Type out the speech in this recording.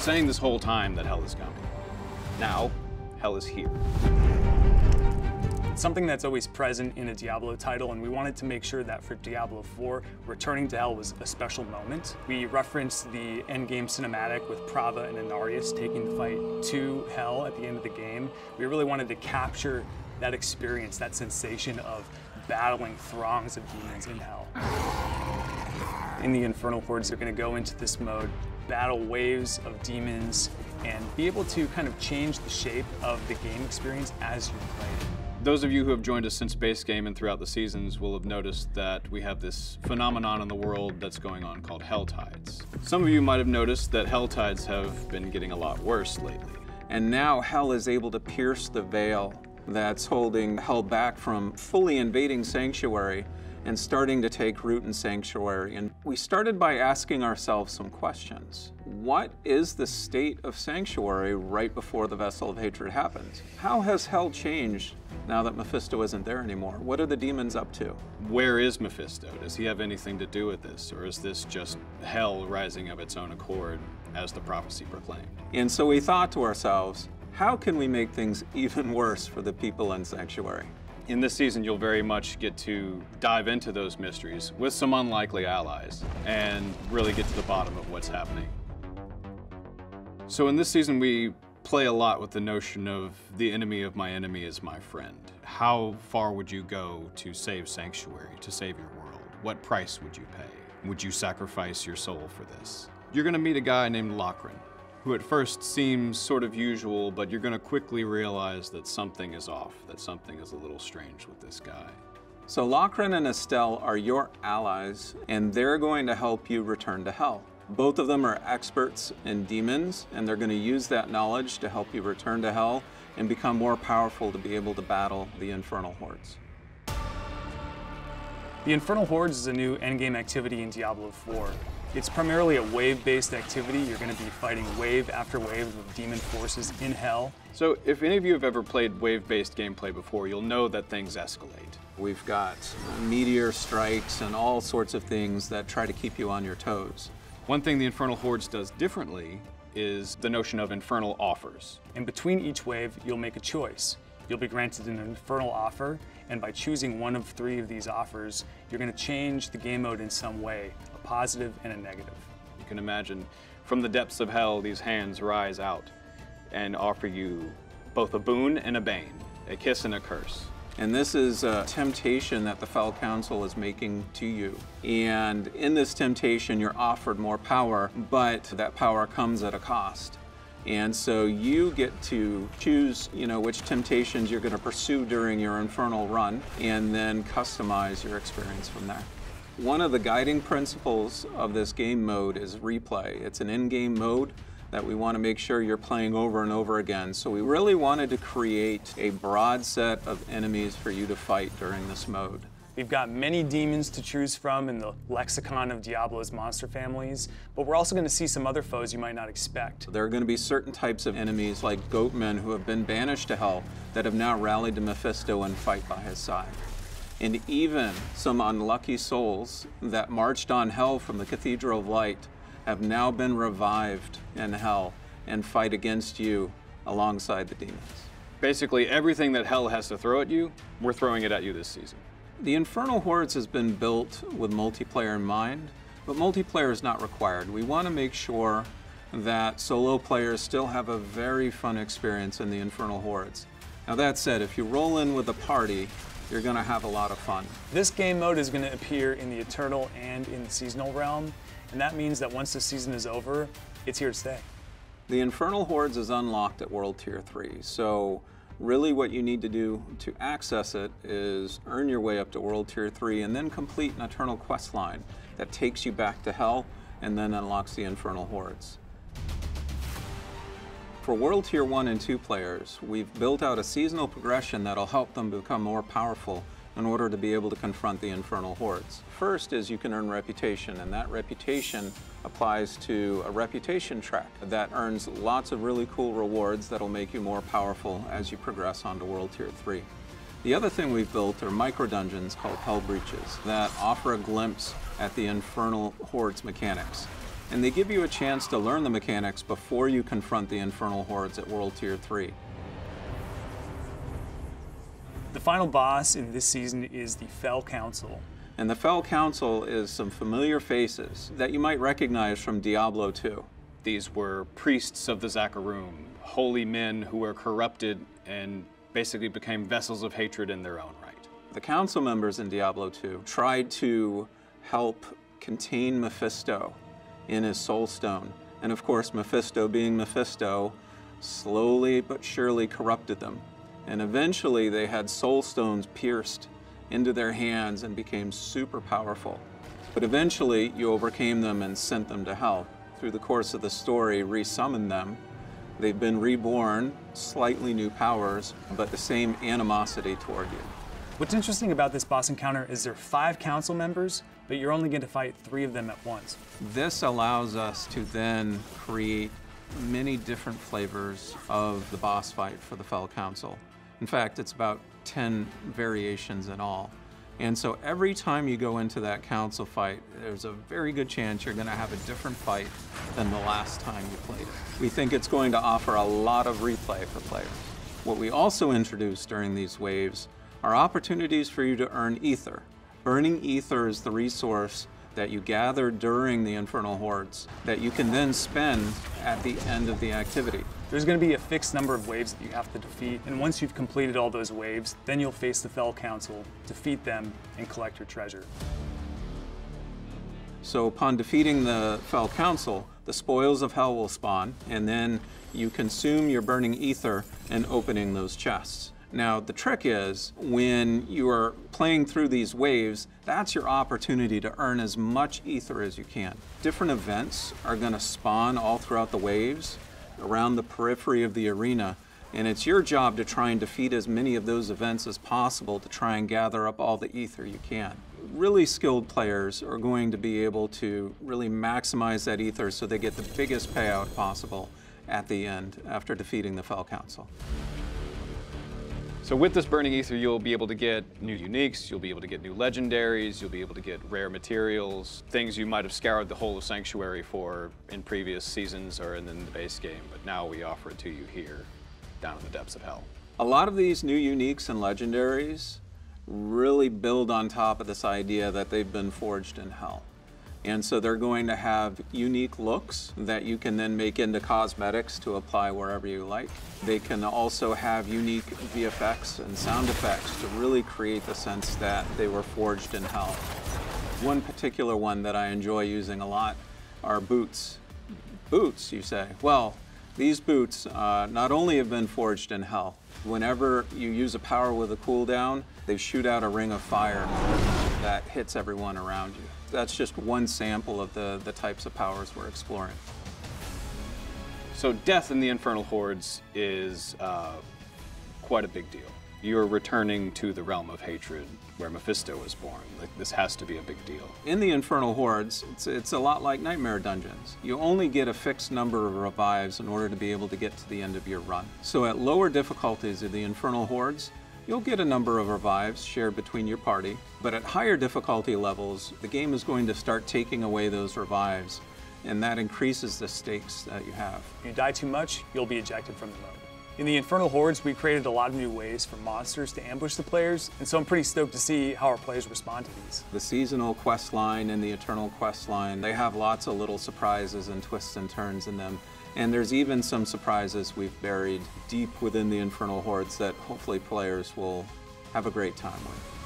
saying this whole time that hell is coming. Now, hell is here. Something that's always present in a Diablo title, and we wanted to make sure that for Diablo 4, returning to hell was a special moment. We referenced the endgame cinematic with Prava and Inarius taking the fight to hell at the end of the game. We really wanted to capture that experience, that sensation of battling throngs of demons in hell. In the Infernal Hordes, you're going to go into this mode, battle waves of demons, and be able to kind of change the shape of the game experience as you play it. Those of you who have joined us since base game and throughout the seasons will have noticed that we have this phenomenon in the world that's going on called hell tides. Some of you might have noticed that hell tides have been getting a lot worse lately. And now hell is able to pierce the veil that's holding hell back from fully invading Sanctuary and starting to take root in Sanctuary. And we started by asking ourselves some questions. What is the state of Sanctuary right before the Vessel of Hatred happens? How has hell changed now that Mephisto isn't there anymore? What are the demons up to? Where is Mephisto? Does he have anything to do with this? Or is this just hell rising of its own accord as the prophecy proclaimed? And so we thought to ourselves, how can we make things even worse for the people in Sanctuary? In this season, you'll very much get to dive into those mysteries with some unlikely allies and really get to the bottom of what's happening. So in this season, we play a lot with the notion of the enemy of my enemy is my friend. How far would you go to save Sanctuary, to save your world? What price would you pay? Would you sacrifice your soul for this? You're gonna meet a guy named Lochran, who at first seems sort of usual, but you're gonna quickly realize that something is off, that something is a little strange with this guy. So Lochran and Estelle are your allies, and they're going to help you return to hell. Both of them are experts in demons, and they're going to use that knowledge to help you return to hell and become more powerful to be able to battle the Infernal Hordes. The Infernal Hordes is a new endgame activity in Diablo 4. It's primarily a wave-based activity. You're going to be fighting wave after wave of demon forces in hell. So if any of you have ever played wave-based gameplay before, you'll know that things escalate. We've got meteor strikes and all sorts of things that try to keep you on your toes. One thing the Infernal Hordes does differently is the notion of infernal offers. In between each wave, you'll make a choice. You'll be granted an infernal offer, and by choosing one of 3 of these offers, you're going to change the game mode in some way, a positive and a negative. You can imagine from the depths of hell, these hands rise out and offer you both a boon and a bane, a kiss and a curse. And this is a temptation that the Fell Council is making to you. And in this temptation, you're offered more power, but that power comes at a cost. And so you get to choose, which temptations you're going to pursue during your infernal run, and then customize your experience from there. One of the guiding principles of this game mode is replay. It's an in-game mode that we want to make sure you're playing over and over again. So we really wanted to create a broad set of enemies for you to fight during this mode. We've got many demons to choose from in the lexicon of Diablo's monster families, but we're also going to see some other foes you might not expect. There are going to be certain types of enemies like goatmen who have been banished to hell that have now rallied to Mephisto and fight by his side. And even some unlucky souls that marched on hell from the Cathedral of Light have now been revived in hell and fight against you alongside the demons. Basically, everything that hell has to throw at you, we're throwing it at you this season. The Infernal Hordes has been built with multiplayer in mind, but multiplayer is not required. We want to make sure that solo players still have a very fun experience in the Infernal Hordes. Now that said, if you roll in with a party, you're going to have a lot of fun. This game mode is going to appear in the Eternal and in the Seasonal realm, and that means that once the season is over, it's here to stay. The Infernal Hordes is unlocked at World Tier 3, so really what you need to do to access it is earn your way up to World Tier 3 and then complete an Eternal quest line that takes you back to Hell and then unlocks the Infernal Hordes. For World Tier 1 and 2 players, we've built out a seasonal progression that'll help them become more powerful in order to be able to confront the Infernal Hordes. First is you can earn reputation, and that reputation applies to a reputation track that earns lots of really cool rewards that'll make you more powerful as you progress onto World Tier 3. The other thing we've built are micro-dungeons called Hell Breaches that offer a glimpse at the Infernal Hordes mechanics. and they give you a chance to learn the mechanics before you confront the Infernal Hordes at World Tier 3. The final boss in this season is the Fell Council. And the Fell Council is some familiar faces that you might recognize from Diablo 2. These were priests of the Zakarum, holy men who were corrupted and basically became vessels of hatred in their own right. The council members in Diablo 2 tried to help contain Mephisto in his soul stone. And of course, Mephisto being Mephisto, slowly but surely corrupted them. And eventually they had soul stones pierced into their hands and became super powerful. But eventually you overcame them and sent them to hell. Through the course of the story, resummoned them. They've been reborn, slightly new powers, but the same animosity toward you. What's interesting about this boss encounter is there are 5 council members, but you're only going to fight 3 of them at once. This allows us to then create many different flavors of the boss fight for the Fell Council. In fact, it's about 10 variations in all. And so every time you go into that council fight, there's a very good chance you're going to have a different fight than the last time you played it. We think it's going to offer a lot of replay for players. What we also introduced during these waves are opportunities for you to earn ether. Burning ether is the resource that you gather during the Infernal Hordes that you can then spend at the end of the activity. There's going to be a fixed number of waves that you have to defeat, and once you've completed all those waves, then you'll face the Fell Council, defeat them, and collect your treasure. So upon defeating the Fell Council, the spoils of hell will spawn, and then you consume your burning ether and opening those chests. Now, the trick is, when you are playing through these waves, that's your opportunity to earn as much ether as you can. Different events are going to spawn all throughout the waves, around the periphery of the arena, and it's your job to try and defeat as many of those events as possible to try and gather up all the ether you can. Really skilled players are going to be able to really maximize that ether so they get the biggest payout possible at the end after defeating the Fell Council. So with this burning ether, you'll be able to get new uniques, you'll be able to get new legendaries, you'll be able to get rare materials, things you might have scoured the whole of Sanctuary for in previous seasons or in the base game, but now we offer it to you here, down in the depths of hell. A lot of these new uniques and legendaries really build on top of this idea that they've been forged in hell. And so they're going to have unique looks that you can then make into cosmetics to apply wherever you like. They can also have unique VFX and sound effects to really create the sense that they were forged in hell. One particular one that I enjoy using a lot are boots. Boots, you say? Well, these boots not only have been forged in hell. Whenever you use a power with a cooldown, they shoot out a ring of fire that hits everyone around you. That's just one sample of the types of powers we're exploring. So death in the Infernal Hordes is quite a big deal. You're returning to the realm of hatred where Mephisto was born. Like, this has to be a big deal. In the Infernal Hordes, it's a lot like Nightmare Dungeons. You only get a fixed number of revives in order to be able to get to the end of your run. So at lower difficulties of the Infernal Hordes, you'll get a number of revives shared between your party, but at higher difficulty levels, the game is going to start taking away those revives, and that increases the stakes that you have. If you die too much, you'll be ejected from the mode. In the Infernal Hordes, we created a lot of new ways for monsters to ambush the players, and so I'm pretty stoked to see how our players respond to these. The seasonal quest line and the eternal quest line, they have lots of little surprises and twists and turns in them. And there's even some surprises we've buried deep within the Infernal Hordes that hopefully players will have a great time with.